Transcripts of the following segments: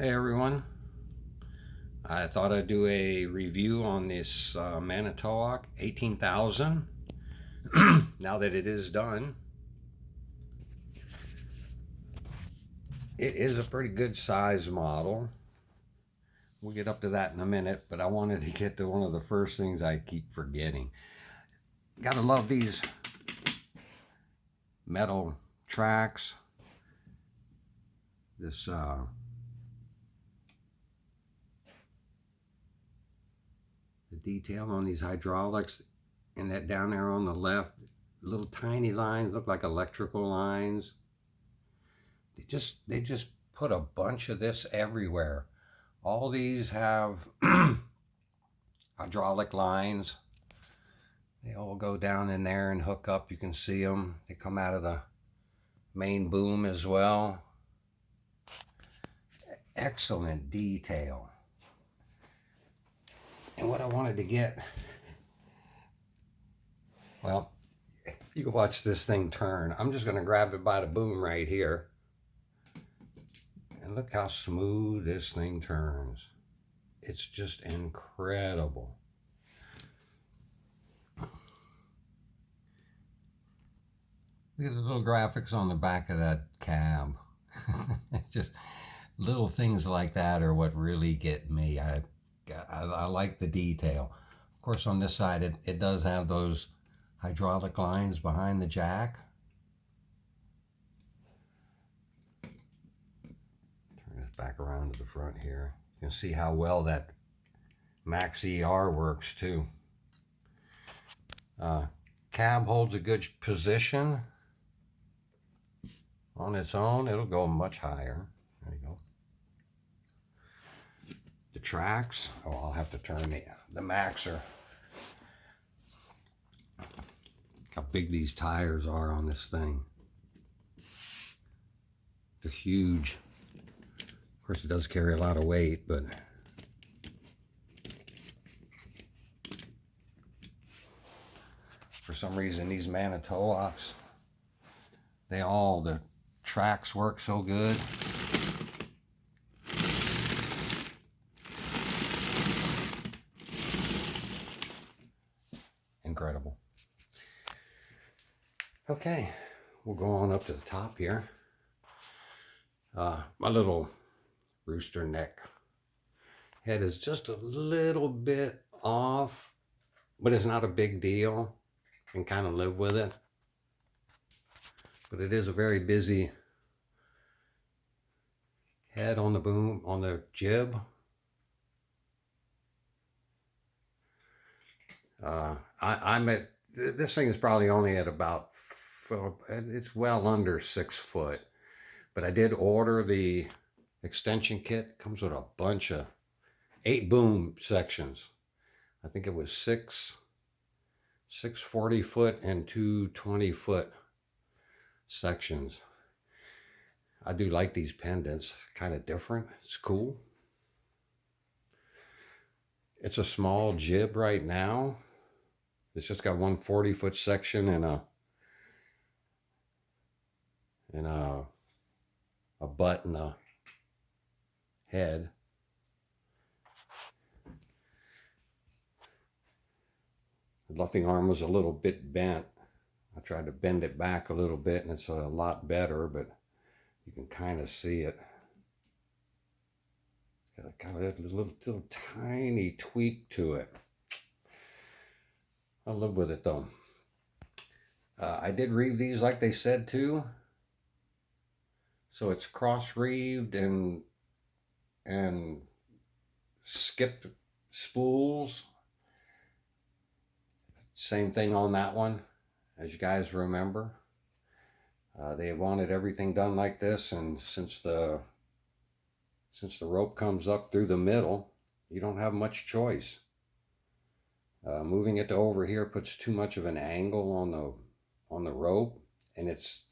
Hey everyone, I thought I'd do a review on this Manitowoc 18,000 now that it is done. It is a pretty good size model. We'll get up to that in a minute, but I wanted to get to one of the first things I keep forgetting. Gotta love these metal tracks. This the detail on these hydraulics, and that down there on the left, little tiny lines look like electrical lines. They just put a bunch of this everywhere. All these have hydraulic lines. They all go down in there and hook up. You can see them. They come out of the main boom as well. Excellent detail. And what I wanted to get, well, you can watch this thing turn. I'm just going to grab it by the boom right here. And look how smooth this thing turns. It's just incredible. Look at the little graphics on the back of that cab. Just little things like that are what really get me. I like the detail. Of course, on this side, it does have those hydraulic lines behind the jack. Turn this back around to the front here. You can see how well that Max ER works too. Cab holds a good position. On its own, it'll go much higher. There you go. The tracks, oh, I'll have to turn the Maxer. Look how big these tires are on this thing. They're huge. Of course, it does carry a lot of weight, but for some reason, these Manitowocs, the tracks work so good. Incredible. Okay, we'll go on up to the top here. My little rooster neck head is just a little bit off, but it's not a big deal. I can kind of live with it. But it is a very busy head on the boom, on the jib. I'm at, this thing is probably only at about, it's well under 6 foot. But I did order the extension kit. It comes with a bunch of 8 boom sections. I think it was six 40-foot and 2 20-foot sections. I do like these pendants, kind of different. It's cool. It's a small jib right now. It's just got one 40-foot section and a butt and a head. The luffing arm was a little bit bent. I tried to bend it back a little bit and it's a lot better, but you can kind of see it. It's got a little tiny tweak to it. I'll live with it though. I did reeve these like they said to. So it's cross-reeved and skipped spools. Same thing on that one, as you guys remember. They wanted everything done like this, and since the rope comes up through the middle, you don't have much choice. Moving it to over here puts too much of an angle on the rope, and it's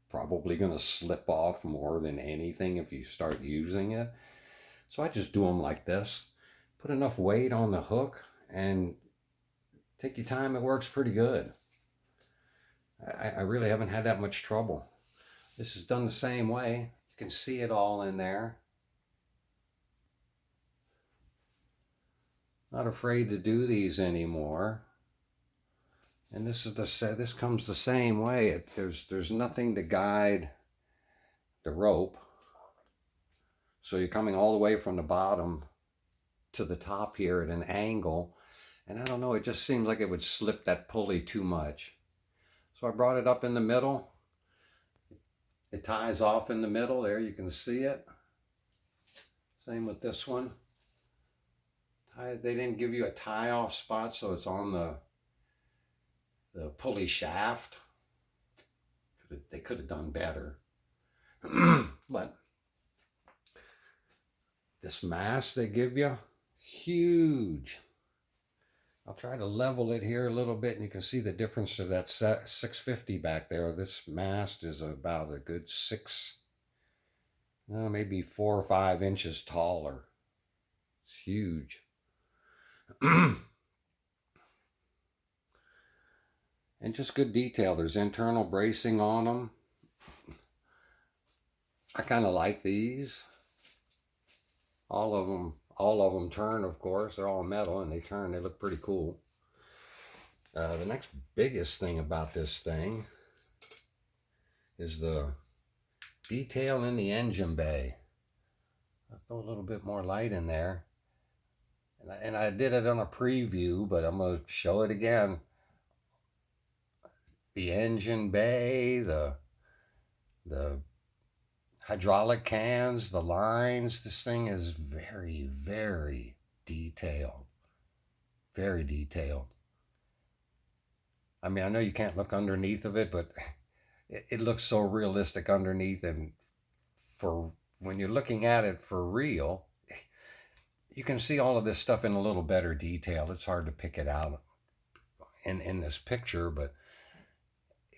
probably going to slip off more than anything if you start using it. So I just do them like this. Put enough weight on the hook and take your time. It works pretty good. I really haven't had that much trouble. This is done the same way. You can see it all in there. Not afraid to do these anymore. And this comes the same way. There's nothing to guide the rope. So you're coming all the way from the bottom to the top here at an angle. And I don't know, it just seems like it would slip that pulley too much. So I brought it up in the middle. It ties off in the middle there, you can see it. Same with this one. They didn't give you a tie off spot, so it's on the pulley shaft. They could have done better. But this mast they give you, huge. I'll try to level it here a little bit, and you can see the difference of that 650 back there. This mast is about a good maybe 4 or 5 inches taller. It's huge. And just good detail. There's internal bracing on them. I kind of like these. All of them turn, of course. They're all metal and they turn. They look pretty cool. The next biggest thing about this thing is the detail in the engine bay. I'll throw a little bit more light in there. And I did it on a preview, but I'm going to show it again. The engine bay, the hydraulic cans, the lines. This thing is very, very detailed. Very detailed. I mean, I know you can't look underneath of it, but it looks so realistic underneath. And for when you're looking at it for real, you can see all of this stuff in a little better detail. It's hard to pick it out in this picture, but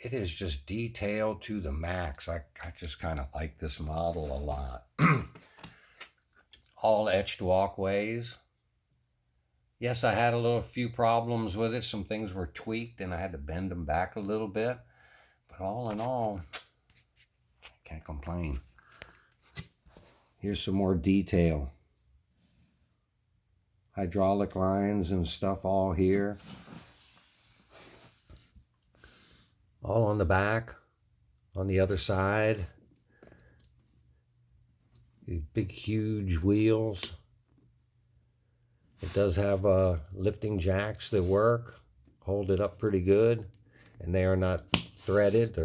it is just detailed to the max. I just kind of like this model a lot. All etched walkways. Yes, I had a few problems with it. Some things were tweaked and I had to bend them back a little bit. But all in all, can't complain. Here's some more detail. Hydraulic lines and stuff all here. All on the back, on the other side. These big, huge wheels. It does have lifting jacks that work, hold it up pretty good, and they are not threaded.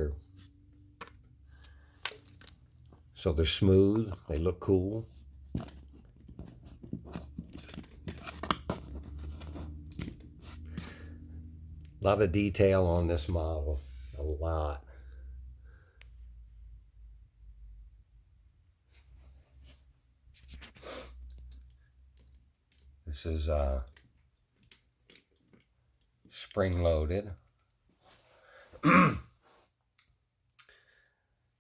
So they're smooth, they look cool. A lot of detail on this model, a lot. This is spring-loaded.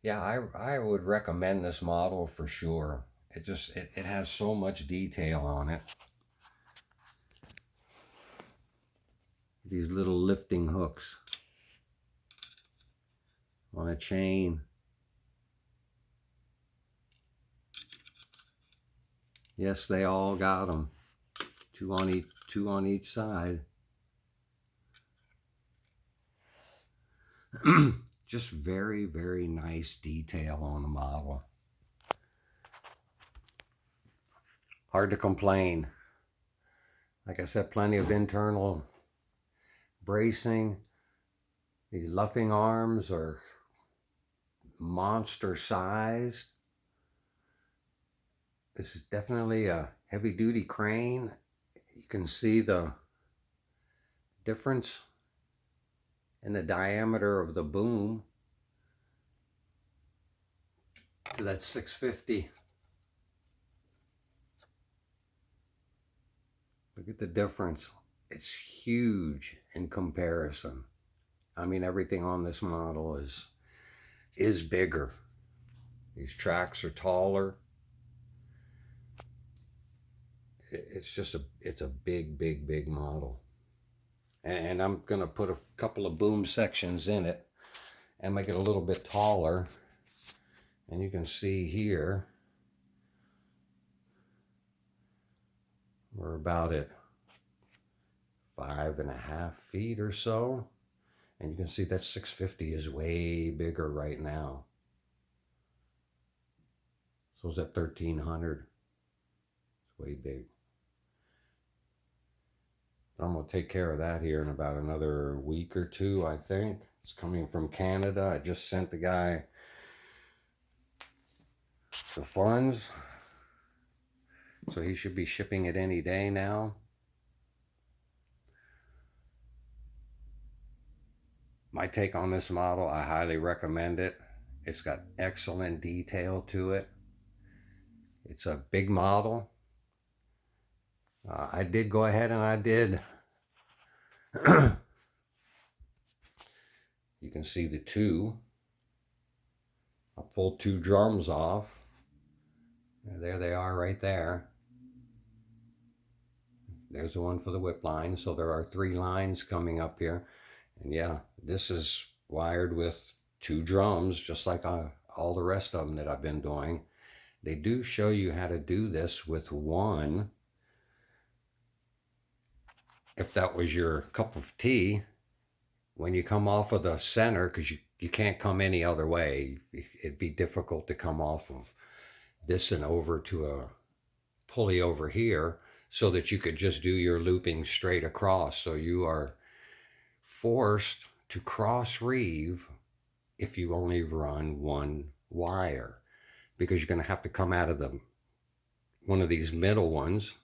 Yeah, I would recommend this model for sure. It has so much detail on it. These little lifting hooks on a chain. Yes, they all got them. Two on each side. Just very, very nice detail on the model. Hard to complain. Like I said, plenty of internal bracing. The luffing arms are monster sized. This is definitely a heavy duty crane. You can see the difference in the diameter of the boom to that 650. Look at the difference. It's huge in comparison. I mean, everything on this model is bigger. These tracks are taller. It's a big, big, big model. And I'm gonna put a couple of boom sections in it and make it a little bit taller. And you can see here, we're about at 5.5 feet or so. And you can see that 650 is way bigger right now. So it's at 1300. It's way big. But I'm going to take care of that here in about another week or two, I think. It's coming from Canada. I just sent the guy the funds. So he should be shipping it any day now. My take on this model, I highly recommend it. It's got excellent detail to it. It's a big model. I did go ahead and I did. You can see the two. I pulled 2 drums off. There they are right there. There's the one for the whip line. So there are 3 lines coming up here. And yeah, this is wired with 2 drums, just like all the rest of them that I've been doing. They do show you how to do this with 1. If that was your cup of tea, when you come off of the center, because you can't come any other way, it'd be difficult to come off of this and over to a pulley over here so that you could just do your looping straight across. So you are forced to cross reeve if you only run 1 wire, because you're going to have to come out of one of these middle ones,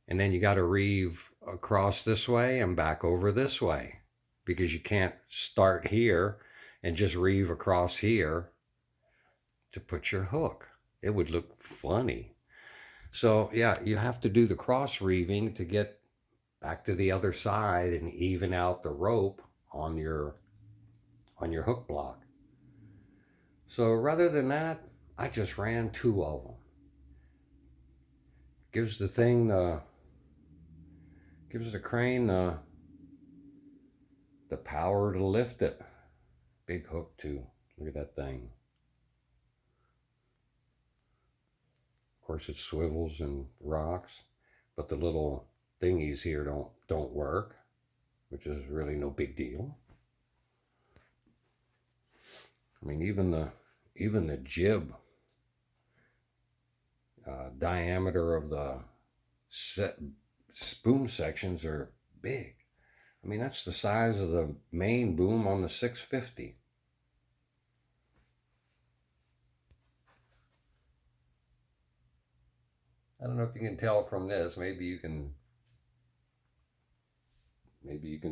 and then you got to reeve across this way and back over this way, because you can't start here and just reeve across here to put your hook. It would look funny. So yeah, you have to do the cross reeving to get back to the other side and even out the rope on your hook block. So rather than that, I just ran 2 of them. Gives the thing gives the crane the power to lift it. Big hook too. Look at that thing. Of course it swivels and rocks, but the little thingies here don't work, which is really no big deal. I mean, even the jib diameter of the boom sections are big. I mean, that's the size of the main boom on the 650. I don't know if you can tell from this. Maybe you can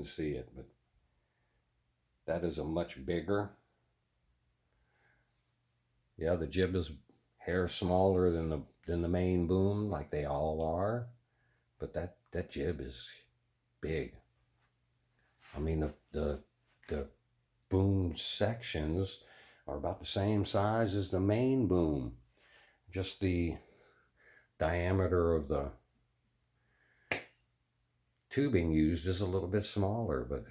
see it, but that is a much bigger. Yeah, the jib is hair smaller than the main boom, like they all are, but that jib is big. I mean, the boom sections are about the same size as the main boom. Just the diameter of the tubing used is a little bit smaller, but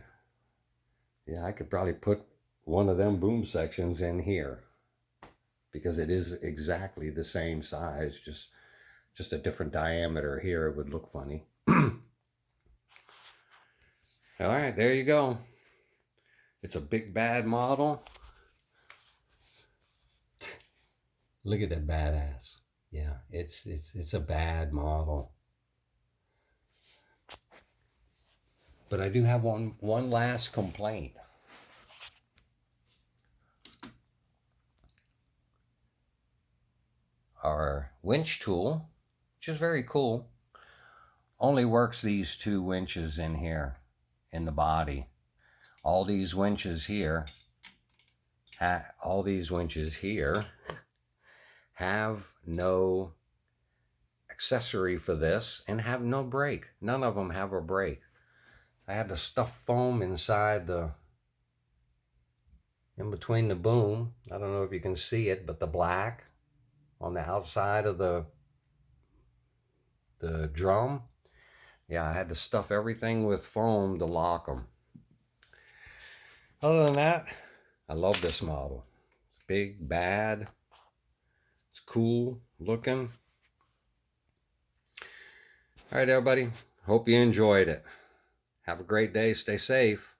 yeah, I could probably put one of them boom sections in here, because it is exactly the same size, just a different diameter here. It would look funny. All right, there you go. It's a big bad model. Look at that badass. Yeah, it's a bad model. But I do have one last complaint. Our winch tool, which is very cool, only works these 2 winches in here in the body. All these winches here have no accessory for this and have no brake. None of them have a brake. I had to stuff foam inside in between the boom. I don't know if you can see it, but the black on the outside of the drum. Yeah, I had to stuff everything with foam to lock them. Other than that, I love this model. big, bad. It's cool looking. All right, everybody. Hope you enjoyed it. Have a great day. Stay safe.